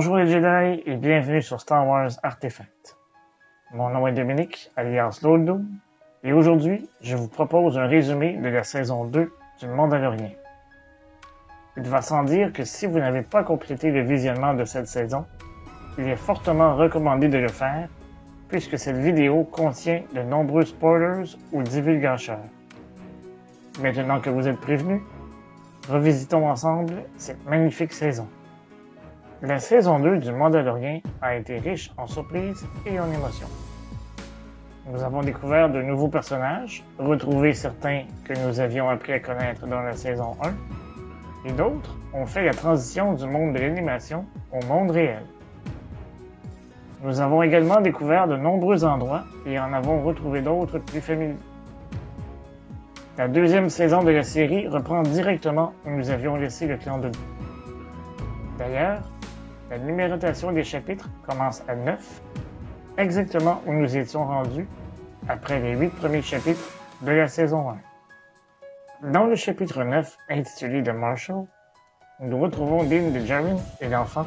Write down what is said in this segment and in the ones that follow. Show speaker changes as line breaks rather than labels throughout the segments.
Bonjour les Jedi et bienvenue sur Star Wars Artefact. Mon nom est Dominique, alias Loldo, et aujourd'hui, je vous propose un résumé de la saison 2 du Mandalorian. Il va sans dire que si vous n'avez pas complété le visionnement de cette saison, il est fortement recommandé de le faire, puisque cette vidéo contient de nombreux spoilers ou divulgateurs. Maintenant que vous êtes prévenus, revisitons ensemble cette magnifique saison. La saison 2 du Mandalorian a été riche en surprises et en émotions. Nous avons découvert de nouveaux personnages, retrouvé certains que nous avions appris à connaître dans la saison 1, et d'autres ont fait la transition du monde de l'animation au monde réel. Nous avons également découvert de nombreux endroits et en avons retrouvé d'autres plus familiers. La deuxième saison de la série reprend directement où nous avions laissé le clan de Dooku. D'ailleurs, la numérotation des chapitres commence à 9, exactement où nous étions rendus après les 8 premiers chapitres de la saison 1. Dans le chapitre 9, intitulé The Marshal, nous retrouvons Din Djarin et l'enfant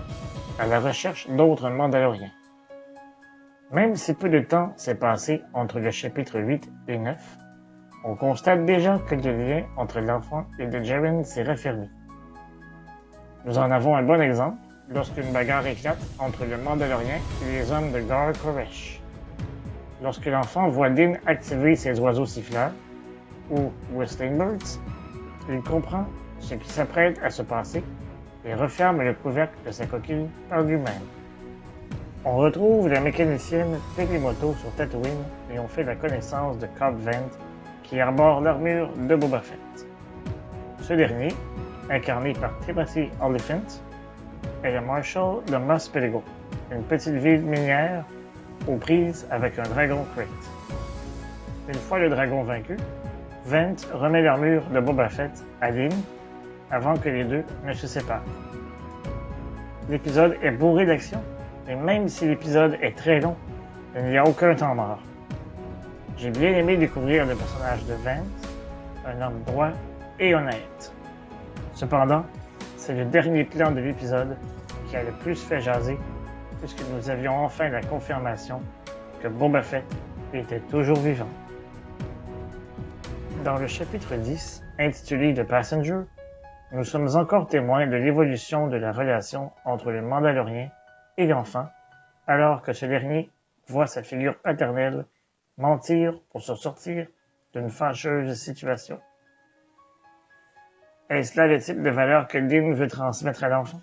à la recherche d'autres Mandaloriens. Même si peu de temps s'est passé entre le chapitre 8 et 9, on constate déjà que le lien entre l'enfant et Djarin s'est raffermi. Nous en avons un bon exemple lorsqu'une bagarre éclate entre le Mandalorien et les hommes de Gar Koresh. Lorsque l'enfant voit Din activer ses oiseaux siffleurs, ou Whistling Birds, il comprend ce qui s'apprête à se passer et referme le couvercle de sa coquille par lui-même. On retrouve la mécanicienne Pelimoto sur Tatooine et on fait la connaissance de Cobb Vanth qui arbore l'armure de Boba Fett. Ce dernier, incarné par Timothy Olyphant, est le Marshal de Mos Pelgo, une petite ville minière aux prises avec un dragon crate. Une fois le dragon vaincu, Vanth remet l'armure de Boba Fett à Din avant que les deux ne se séparent. L'épisode est bourré d'action, et même si l'épisode est très long, il n'y a aucun temps mort. J'ai bien aimé découvrir le personnage de Vanth, un homme droit et honnête. Cependant, c'est le dernier plan de l'épisode qui a le plus fait jaser, puisque nous avions enfin la confirmation que Boba Fett était toujours vivant. Dans le chapitre 10, intitulé The Passenger, nous sommes encore témoins de l'évolution de la relation entre le Mandalorien et l'enfant, alors que ce dernier voit sa figure paternelle mentir pour se sortir d'une fâcheuse situation. Est-ce là le type de valeur que Din veut transmettre à l'enfant?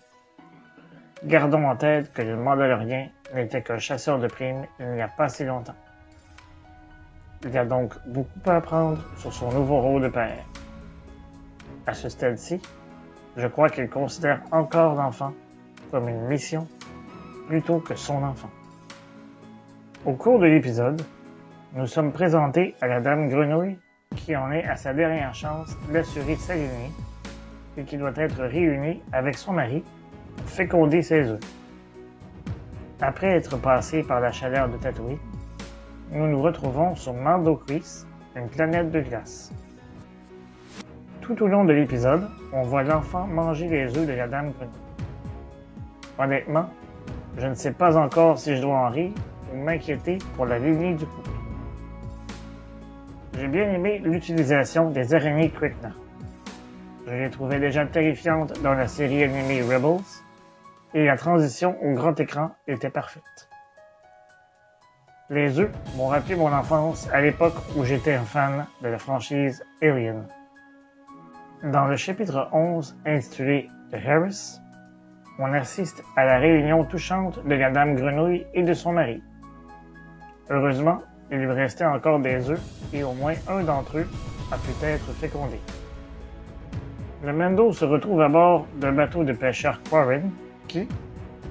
Gardons en tête que le Mandalorien n'était qu'un chasseur de primes il n'y a pas si longtemps. Il y a donc beaucoup à apprendre sur son nouveau rôle de père. À ce stade-ci, je crois qu'il considère encore l'enfant comme une mission plutôt que son enfant. Au cours de l'épisode, nous sommes présentés à la Dame Grenouille qui en est à sa dernière chance d'assurer sa lignée et qui doit être réunie avec son mari pour féconder ses œufs. Après être passé par la chaleur de Tatooine, nous nous retrouvons sur Mando Kreis, une planète de glace. Tout au long de l'épisode, on voit l'enfant manger les œufs de la Dame Grenouille. Honnêtement, je ne sais pas encore si je dois en rire ou m'inquiéter pour la lignée du couple. J'ai bien aimé l'utilisation des araignées Krykna. Je les trouvais déjà terrifiantes dans la série animée Rebels, et la transition au grand écran était parfaite. Les œufs m'ont rappelé mon enfance à l'époque où j'étais un fan de la franchise Alien. Dans le chapitre 11 intitulé The Harris, on assiste à la réunion touchante de la Dame Grenouille et de son mari. Heureusement, il lui restait encore des œufs et au moins un d'entre eux a pu être fécondé. Le Mando se retrouve à bord d'un bateau de pêcheurs Quarren qui,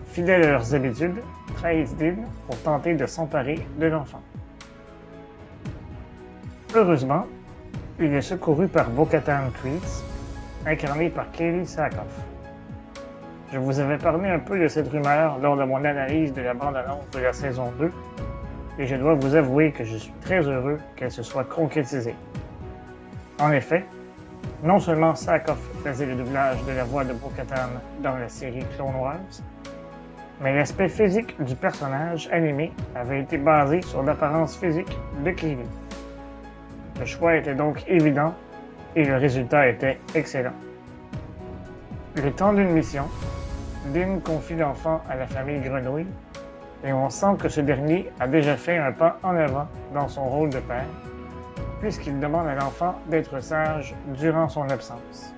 fidèles à leurs habitudes, trahissent Din pour tenter de s'emparer de l'enfant. Heureusement, il est secouru par Bo-Katan Kryze, incarné par Kaylee Sackhoff. Je vous avais parlé un peu de cette rumeur lors de mon analyse de la bande-annonce de la saison 2, et je dois vous avouer que je suis très heureux qu'elle se soit concrétisée. En effet, non seulement Sackhoff faisait le doublage de la voix de Bo-Katan dans la série Clone Wars, mais l'aspect physique du personnage animé avait été basé sur l'apparence physique de Kevin. Le choix était donc évident et le résultat était excellent. Le temps d'une mission, Dean confie l'enfant à la famille Grenouille et on sent que ce dernier a déjà fait un pas en avant dans son rôle de père, puisqu'il demande à l'enfant d'être sage durant son absence.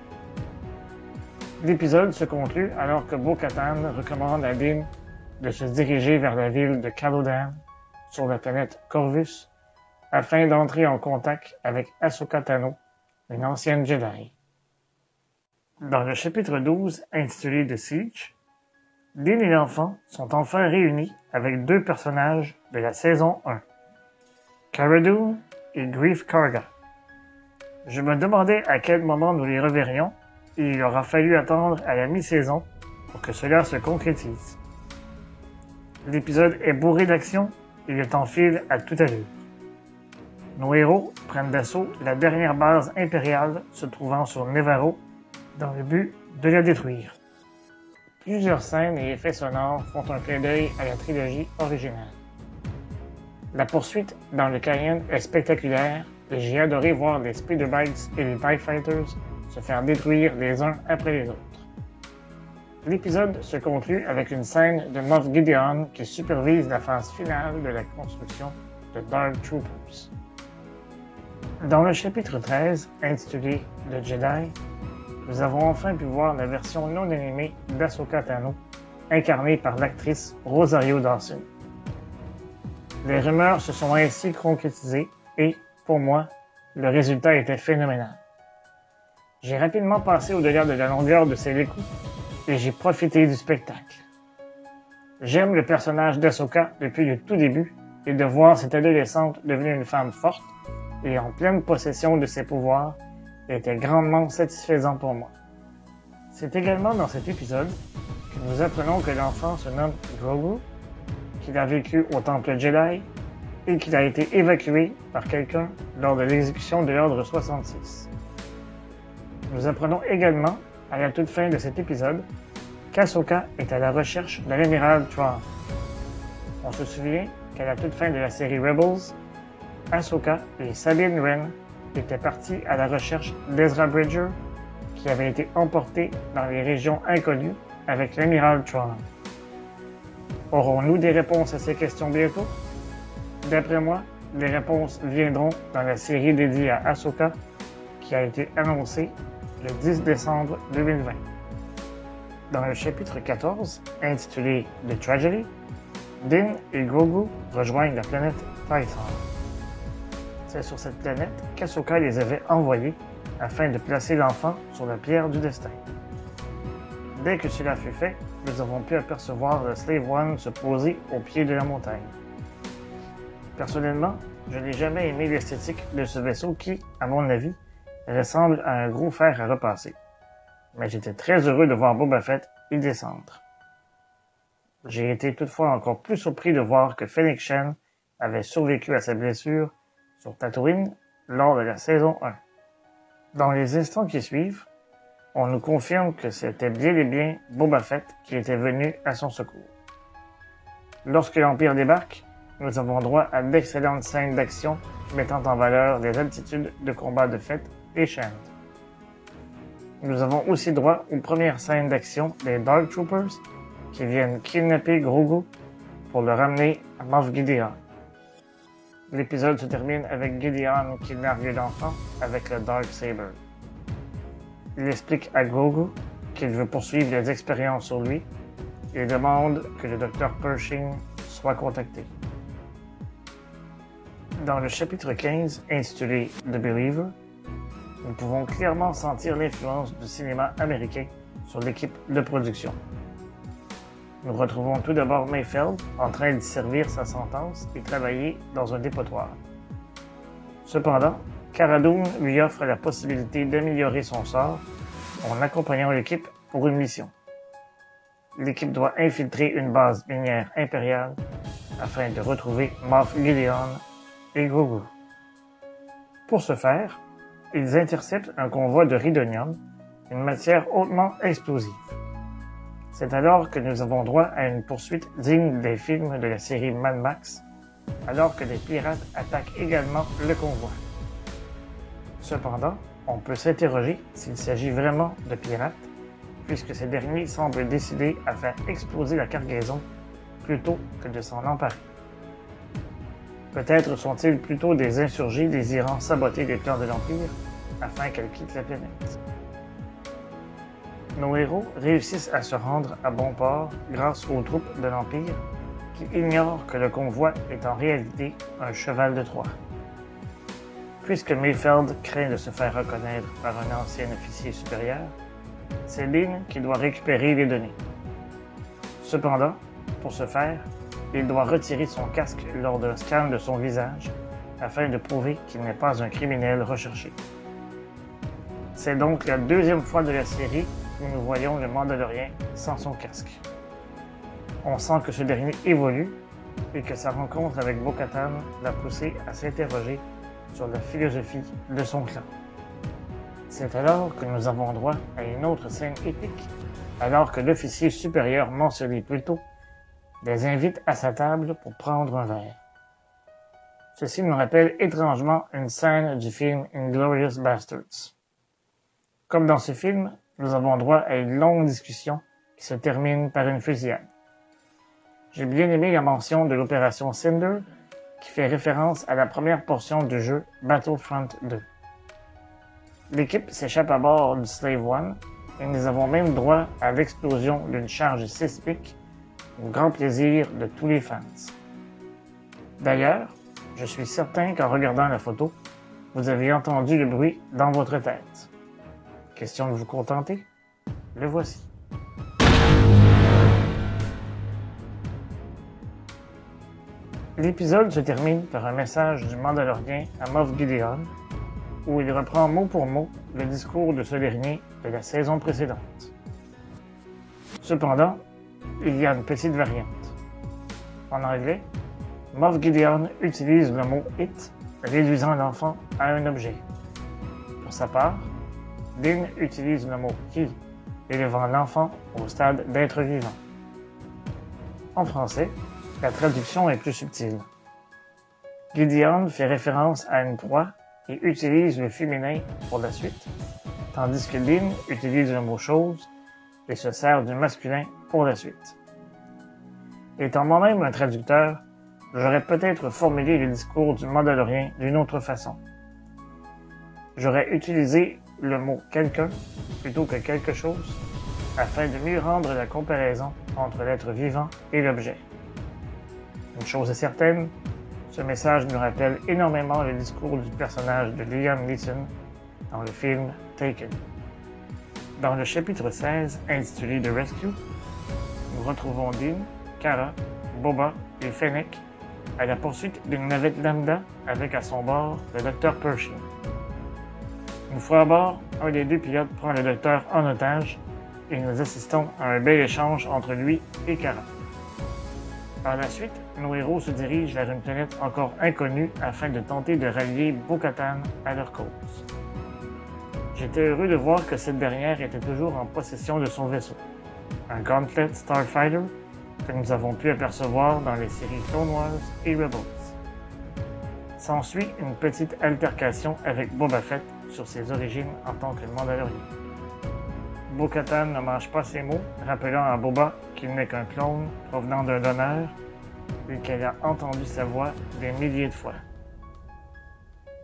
L'épisode se conclut alors que Bo-Katan recommande à Dean de se diriger vers la ville de Calodan, sur la planète Corvus, afin d'entrer en contact avec Ahsoka Tano, une ancienne Jedi. Dans le chapitre 12, intitulé The Siege, Dean et l'enfant sont enfin réunis avec deux personnages de la saison 1, Cara Dune et Greef Karga. Je me demandais à quel moment nous les reverrions, et il aura fallu attendre à la mi-saison pour que cela se concrétise. L'épisode est bourré d'action et le temps file à toute allure. Nos héros prennent d'assaut la dernière base impériale se trouvant sur Nevarro dans le but de la détruire. Plusieurs scènes et effets sonores font un clin d'œil à la trilogie originale. La poursuite dans le Cayenne est spectaculaire et j'ai adoré voir les Speederbites et les TIE Fighters se faire détruire les uns après les autres. L'épisode se conclut avec une scène de Moff Gideon qui supervise la phase finale de la construction de Dark Troopers. Dans le chapitre 13, intitulé The Jedi, nous avons enfin pu voir la version non animée d'Ahsoka Tano, incarnée par l'actrice Rosario Dawson. Les rumeurs se sont ainsi concrétisées et, pour moi, le résultat était phénoménal. J'ai rapidement passé au-delà de la longueur de ses écoutes et j'ai profité du spectacle. J'aime le personnage d'Ahsoka depuis le tout début et de voir cette adolescente devenue une femme forte et en pleine possession de ses pouvoirs était grandement satisfaisant pour moi. C'est également dans cet épisode que nous apprenons que l'enfant se nomme Grogu, qu'il a vécu au Temple Jedi et qu'il a été évacué par quelqu'un lors de l'exécution de l'Ordre 66. Nous apprenons également, à la toute fin de cet épisode, qu'Ahsoka est à la recherche de l'amiral Thrawn. On se souvient qu'à la toute fin de la série Rebels, Ahsoka et Sabine Wren étaient partis à la recherche d'Ezra Bridger, qui avait été emporté dans les régions inconnues avec l'amiral Thrawn. Aurons-nous des réponses à ces questions bientôt? D'après moi, les réponses viendront dans la série dédiée à Ahsoka, qui a été annoncée le 10 décembre 2020. Dans le chapitre 14, intitulé The Tragedy, Din et Grogu rejoignent la planète Tython. C'est sur cette planète qu'Ahsoka les avait envoyés afin de placer l'enfant sur la pierre du destin. Dès que cela fut fait, nous avons pu apercevoir le Slave One se poser au pied de la montagne. Personnellement, je n'ai jamais aimé l'esthétique de ce vaisseau qui, à mon avis, ressemble à un gros fer à repasser. Mais j'étais très heureux de voir Boba Fett y descendre. J'ai été toutefois encore plus surpris de voir que Fennec Shand avait survécu à sa blessure sur Tatooine lors de la saison 1. Dans les instants qui suivent, on nous confirme que c'était bien et bien Boba Fett qui était venu à son secours. Lorsque l'Empire débarque, nous avons droit à d'excellentes scènes d'action mettant en valeur les aptitudes de combat de Fett et Shand. Nous avons aussi droit aux premières scènes d'action des Dark Troopers qui viennent kidnapper Grogu pour le ramener à Moff Gideon. L'épisode se termine avec Gideon qui nargue l'enfant avec le Dark Saber. Il explique à Grogu qu'il veut poursuivre les expériences sur lui et demande que le Dr. Pershing soit contacté. Dans le chapitre 15, intitulé The Believer, nous pouvons clairement sentir l'influence du cinéma américain sur l'équipe de production. Nous retrouvons tout d'abord Mayfeld en train d'y servir sa sentence et travailler dans un dépotoir. Cependant, Cara Dune lui offre la possibilité d'améliorer son sort en accompagnant l'équipe pour une mission. L'équipe doit infiltrer une base minière impériale afin de retrouver Moff Gideon et Grogu. Pour ce faire, ils interceptent un convoi de rhydonium, une matière hautement explosive. C'est alors que nous avons droit à une poursuite digne des films de la série Mad Max, alors que des pirates attaquent également le convoi. Cependant, on peut s'interroger s'il s'agit vraiment de pirates, puisque ces derniers semblent décidés à faire exploser la cargaison plutôt que de s'en emparer. Peut-être sont-ils plutôt des insurgés désirant saboter les plans de l'Empire afin qu'elle quitte la planète. Nos héros réussissent à se rendre à bon port grâce aux troupes de l'Empire qui ignorent que le convoi est en réalité un cheval de Troie. Puisque Mayfeld craint de se faire reconnaître par un ancien officier supérieur, c'est Dean qui doit récupérer les données. Cependant, pour ce faire, il doit retirer son casque lors d'un scan de son visage afin de prouver qu'il n'est pas un criminel recherché. C'est donc la deuxième fois de la série où nous voyons le Mandalorien sans son casque. On sent que ce dernier évolue et que sa rencontre avec Bo-Katan l'a poussé à s'interroger sur la philosophie de son clan. C'est alors que nous avons droit à une autre scène épique, alors que l'officier supérieur mentionné plus tôt les invite à sa table pour prendre un verre. Ceci nous rappelle étrangement une scène du film Inglourious Basterds. Comme dans ce film, nous avons droit à une longue discussion qui se termine par une fusillade. J'ai bien aimé la mention de l'opération Cinder, qui fait référence à la première portion du jeu Battlefront 2. L'équipe s'échappe à bord du Slave One et nous avons même droit à l'explosion d'une charge sismique au grand plaisir de tous les fans. D'ailleurs, je suis certain qu'en regardant la photo, vous avez entendu le bruit dans votre tête. Question de vous contenter? Le voici. L'épisode se termine par un message du Mandalorien à Moff Gideon, où il reprend mot pour mot le discours de ce dernier de la saison précédente. Cependant, il y a une petite variante. En anglais, Moff Gideon utilise le mot « it », réduisant l'enfant à un objet. Pour sa part, Din utilise le mot « he », élevant l'enfant au stade d'être vivant. En français, la traduction est plus subtile. Gideon fait référence à une proie et utilise le féminin pour la suite, tandis que Din utilise le mot « chose » et se sert du masculin pour la suite. Étant moi-même un traducteur, j'aurais peut-être formulé le discours du Mandalorien d'une autre façon. J'aurais utilisé le mot « quelqu'un » plutôt que « quelque chose » afin de mieux rendre la comparaison entre l'être vivant et l'objet. Une chose est certaine, ce message nous rappelle énormément le discours du personnage de Liam Neeson dans le film Taken. Dans le chapitre 16, intitulé The Rescue, nous retrouvons Din, Cara, Boba et Fennec à la poursuite d'une navette lambda avec à son bord le Dr. Pershing. Une fois à bord, un des deux pilotes prend le docteur en otage et nous assistons à un bel échange entre lui et Cara. Par la suite, nos héros se dirigent vers une planète encore inconnue afin de tenter de rallier Bo-Katan à leur cause. J'étais heureux de voir que cette dernière était toujours en possession de son vaisseau, un Gauntlet Starfighter que nous avons pu apercevoir dans les séries Clone Wars et Rebels. S'ensuit une petite altercation avec Boba Fett sur ses origines en tant que Mandalorien. Bo-Katan ne mange pas ses mots, rappelant à Boba qu'il n'est qu'un clone provenant d'un donneur et qu'elle a entendu sa voix des milliers de fois.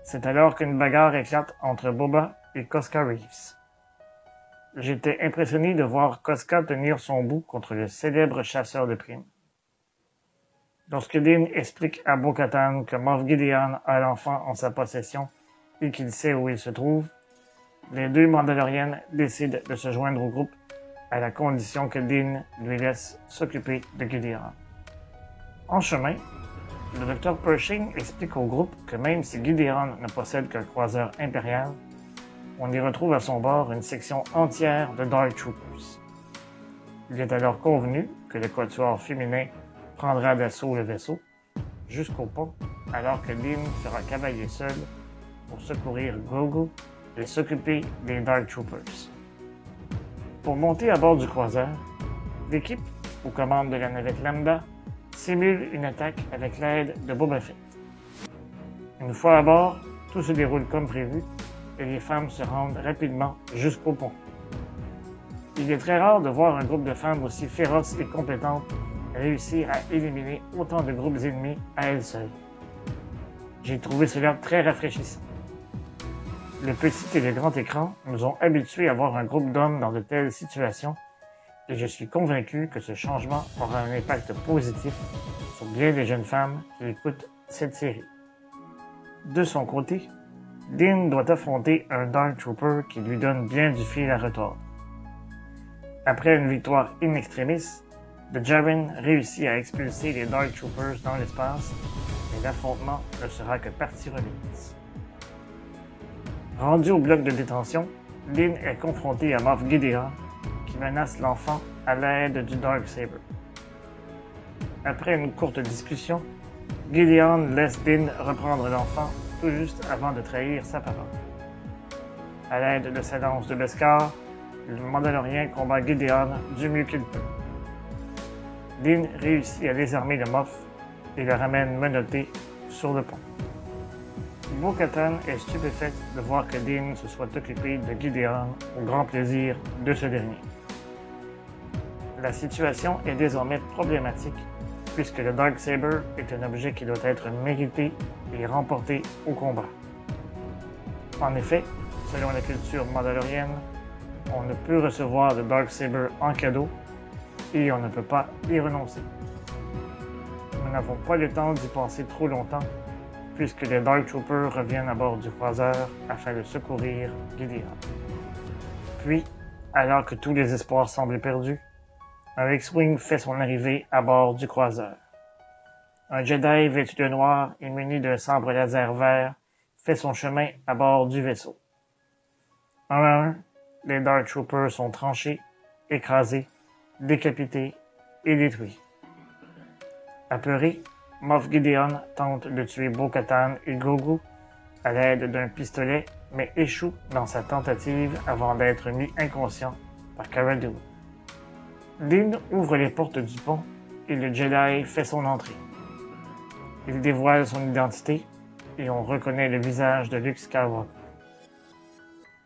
C'est alors qu'une bagarre éclate entre Boba et Koska Reeves. J'étais impressionné de voir Koska tenir son bout contre le célèbre chasseur de primes. Lorsque Din explique à Bo-Katan que Moff Gideon a l'enfant en sa possession et qu'il sait où il se trouve, les deux Mandaloriennes décident de se joindre au groupe à la condition que Din lui laisse s'occuper de Gideon. En chemin, le Dr. Pershing explique au groupe que même si Gideon ne possède qu'un croiseur impérial, on y retrouve à son bord une section entière de Dark Troopers. Il est alors convenu que le quatuor féminin prendra d'assaut le vaisseau jusqu'au pont, alors que Din sera cavalier seul pour secourir Grogu et s'occuper des Dark Troopers. Pour monter à bord du croiseur, L'équipe, aux commandes de la navette Lambda, simule une attaque avec l'aide de Boba Fett. Une fois à bord, tout se déroule comme prévu et les femmes se rendent rapidement jusqu'au pont. Il est très rare de voir un groupe de femmes aussi féroces et compétentes réussir à éliminer autant de groupes ennemis à elles seules. J'ai trouvé cela très rafraîchissant. Le petit et le grand écran nous ont habitués à voir un groupe d'hommes dans de telles situations et je suis convaincu que ce changement aura un impact positif sur bien des jeunes femmes qui écoutent cette série. De son côté, Din doit affronter un Dark Trooper qui lui donne bien du fil à retordre. Après une victoire in extremis, The Djarin réussit à expulser les Dark Troopers dans l'espace, mais l'affrontement ne sera que partie remise. Rendu au bloc de détention, Din est confronté à Moff Gideon, qui menace l'enfant à l'aide du Darksaber. Après une courte discussion, Gideon laisse Din reprendre l'enfant tout juste avant de trahir sa parole. À l'aide de sa lance de Beskar, le Mandalorien combat Gideon du mieux qu'il peut. Din réussit à désarmer le Moff et le ramène menotté sur le pont. Bo-Katan est stupéfaite de voir que Din se soit occupé de Gideon au grand plaisir de ce dernier. La situation est désormais problématique puisque le Darksaber est un objet qui doit être mérité et remporté au combat. En effet, selon la culture mandalorienne, on ne peut recevoir le Darksaber en cadeau et on ne peut pas y renoncer. Nous n'avons pas le temps d'y penser trop longtemps puisque les Dark Troopers reviennent à bord du croiseur afin de secourir Gideon. Puis, alors que tous les espoirs semblent perdus, un X-Wing fait son arrivée à bord du croiseur. Un Jedi vêtu de noir et muni d'un sabre laser vert fait son chemin à bord du vaisseau. Un à un, les Dark Troopers sont tranchés, écrasés, décapités et détruits. Apeuré, Moff Gideon tente de tuer Bo-Katan et Grogu à l'aide d'un pistolet, mais échoue dans sa tentative avant d'être mis inconscient par Cara Dune. Din ouvre les portes du pont et le Jedi fait son entrée. Il dévoile son identité et on reconnaît le visage de Luke Skywalker.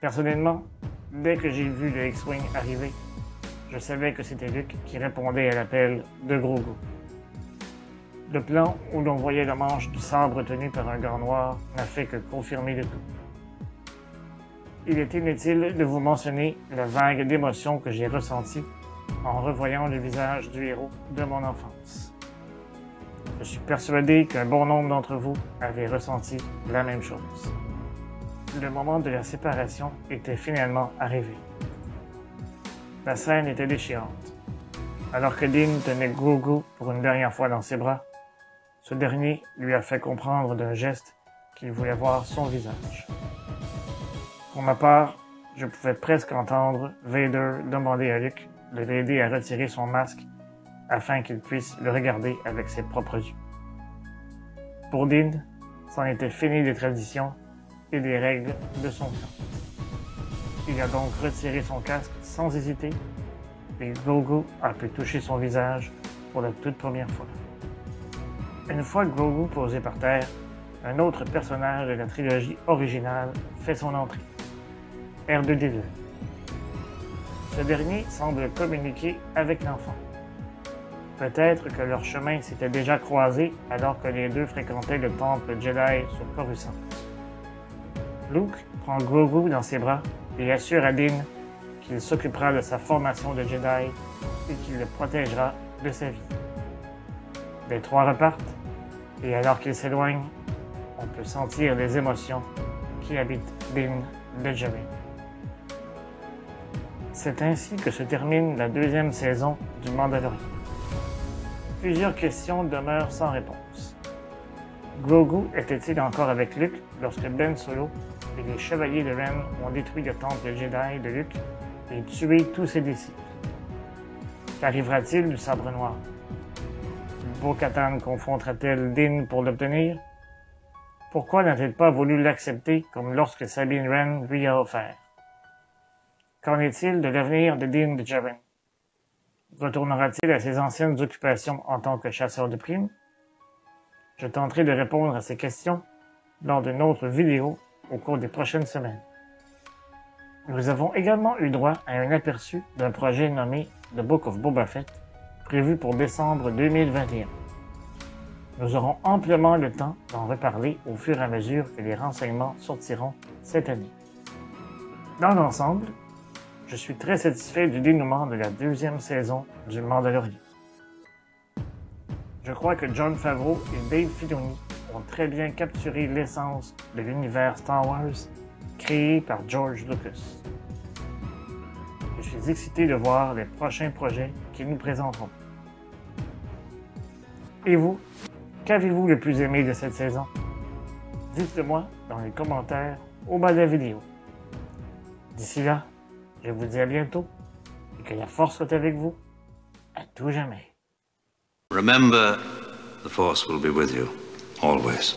Personnellement, dès que j'ai vu le X-Wing arriver, je savais que c'était Luke qui répondait à l'appel de Grogu. Le plan où l'on voyait le manche du sabre tenu par un gant noir n'a fait que confirmer le tout. Il est inutile de vous mentionner la vague d'émotion que j'ai ressentie en revoyant le visage du héros de mon enfance. Je suis persuadé qu'un bon nombre d'entre vous avaient ressenti la même chose. Le moment de la séparation était finalement arrivé. La scène était déchirante. Alors que Din tenait Grogu pour une dernière fois dans ses bras, ce dernier lui a fait comprendre d'un geste qu'il voulait voir son visage. Pour ma part, je pouvais presque entendre Vader demander à Luke de l'aider à retirer son masque afin qu'il puisse le regarder avec ses propres yeux. Pour Din, c'en était fini des traditions et des règles de son clan. Il a donc retiré son casque sans hésiter et Grogu a pu toucher son visage pour la toute première fois. Une fois Grogu posé par terre, un autre personnage de la trilogie originale fait son entrée, R2-D2. Ce dernier semble communiquer avec l'enfant. Peut-être que leur chemin s'était déjà croisé alors que les deux fréquentaient le temple Jedi sur Coruscant. Luke prend Grogu dans ses bras et assure à Din qu'il s'occupera de sa formation de Jedi et qu'il le protégera de sa vie. Les trois repartent, et alors qu'ils s'éloignent, on peut sentir les émotions qui habitent Din Djarin. C'est ainsi que se termine la deuxième saison du Mandalorian. Plusieurs questions demeurent sans réponse. Grogu était-il encore avec Luke lorsque Ben Solo et les chevaliers de Ren ont détruit le temple Jedi de Luke et tué tous ses disciples? Qu'arrivera-t-il du sabre noir? Bo-Katan confrontera-t-elle Din pour l'obtenir? Pourquoi n'a-t-il pas voulu l'accepter comme lorsque Sabine Wren lui a offert? Qu'en est-il de l'avenir de Din Djarin? Retournera-t-il à ses anciennes occupations en tant que chasseur de primes? Je tenterai de répondre à ces questions lors d'une autre vidéo au cours des prochaines semaines. Nous avons également eu droit à un aperçu d'un projet nommé The Book of Boba Fett, prévu pour décembre 2021. Nous aurons amplement le temps d'en reparler au fur et à mesure que les renseignements sortiront cette année. Dans l'ensemble, je suis très satisfait du dénouement de la deuxième saison du Mandalorian. Je crois que Jon Favreau et Dave Filoni ont très bien capturé l'essence de l'univers Star Wars créé par George Lucas. Je suis excité de voir les prochains projets qu'ils nous présenteront. Et vous, qu'avez-vous le plus aimé de cette saison? Dites-le moi dans les commentaires au bas de la vidéo. D'ici là, je vous dis à bientôt et que la force soit avec vous à tout jamais.
Remember, the Force will be with you, always.